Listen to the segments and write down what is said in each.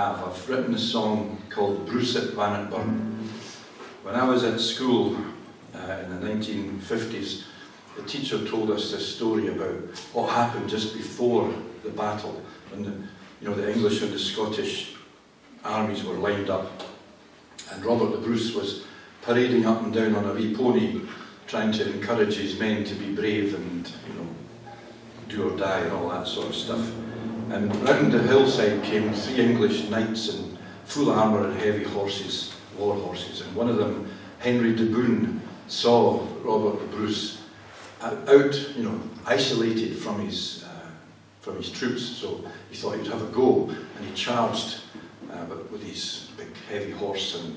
have. I've written a song called Bruce at Bannockburn. When I was at school in the 1950s, the teacher told us this story about what happened just before the battle, when the English and the Scottish armies were lined up, and Robert the Bruce was parading up and down on a wee pony, trying to encourage his men to be brave and do or die and all that sort of stuff. And round the hillside came 3 English knights in full armour and heavy horses, war horses, and one of them, Henry de Bohun, saw Robert the Bruce out, isolated from his troops, so he thought he'd have a go, and he charged with his big heavy horse, and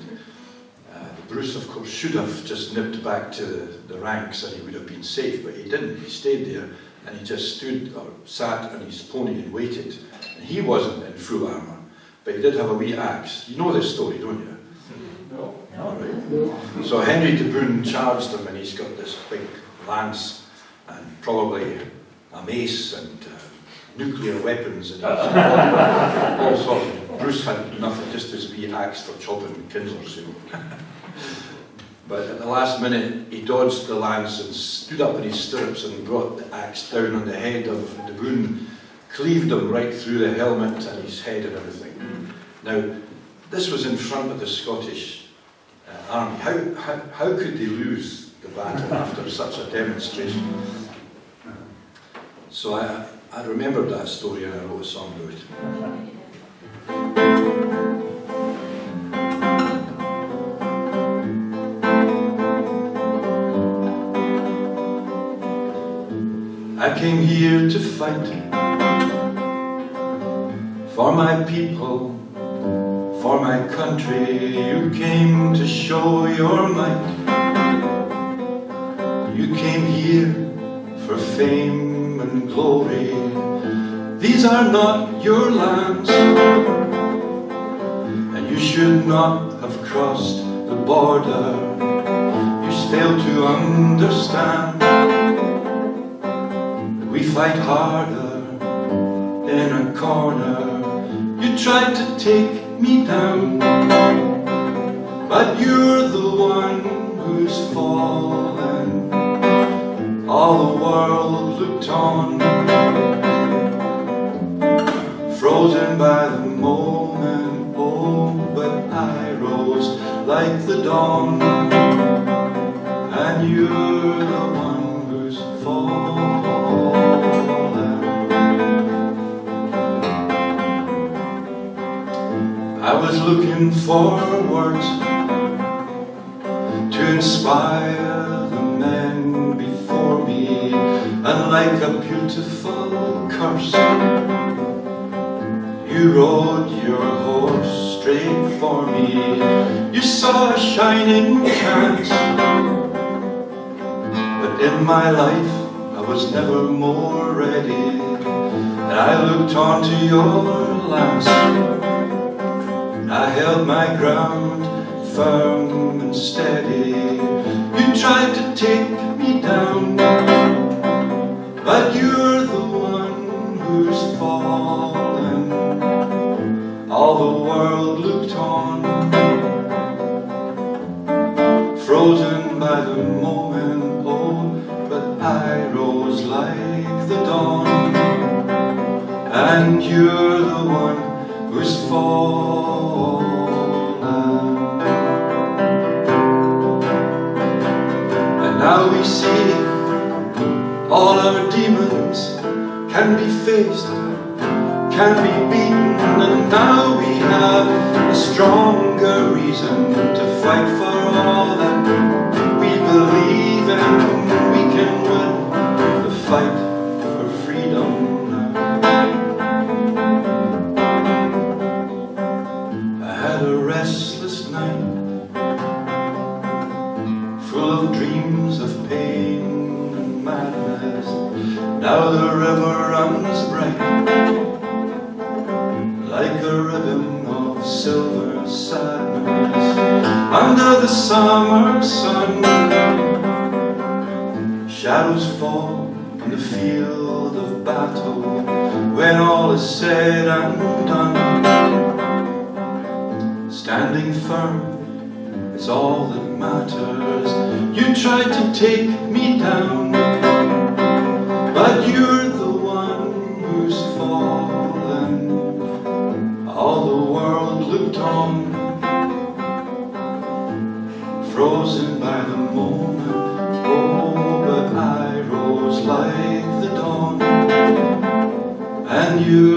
the Bruce, of course, should have just nipped back to the ranks and he would have been safe, but he didn't. He stayed there and he just sat on his pony and waited. And he wasn't in full armour, but he did have a wee axe. You know this story, don't you? No. All right. So Henry de Bohun charged him, and he's got this big lance and probably a mace and nuclear weapons, and all sorts. Bruce had nothing, just his wee axe for chopping kindlers, But at the last minute, he dodged the lance and stood up in his stirrups and brought the axe down on the head of de Bohun, cleaved him right through the helmet and his head and everything. Now, this was in front of the Scottish army. How could they lose the battle after such a demonstration? So I remembered that story and I wrote a song about it. I came here to fight for my people, for my country. You came to show your might. You came here for fame and glory. These are not your lands, and you should not have crossed the border. You failed to understand. We fight harder in a corner. You tried to take me down, but you're the one who's fallen. All the world looked on, frozen by the moment. Oh, but I rose like the dawn, and you're the one who's fallen. I was looking for words to inspire the men before me, and like a beautiful curse, you rode your horse straight for me. You saw a shining chance, but in my life I was never more ready. And I looked onto your lance, I held my ground firm and steady. You tried to take me down, but you're the one who's fallen. All the world looked on, frozen by the moment. Oh, but I rose like the dawn, and you're the one who's fallen. And now we see all our demons can be faced, can be beaten, and now we have a stronger reason to fight for all that we believe in. We can win the fight for freedom now. I had a restless night, full of dreams of pain and madness. Now the river runs bright, like a ribbon of silver sadness. Under the summer sun, shadows fall on the field of battle. When all is said and done, standing firm is all that matters. You tried to take me down, but you're the one who's fallen. All the world looked on, frozen by the moment. Oh, but I rose like the dawn, and you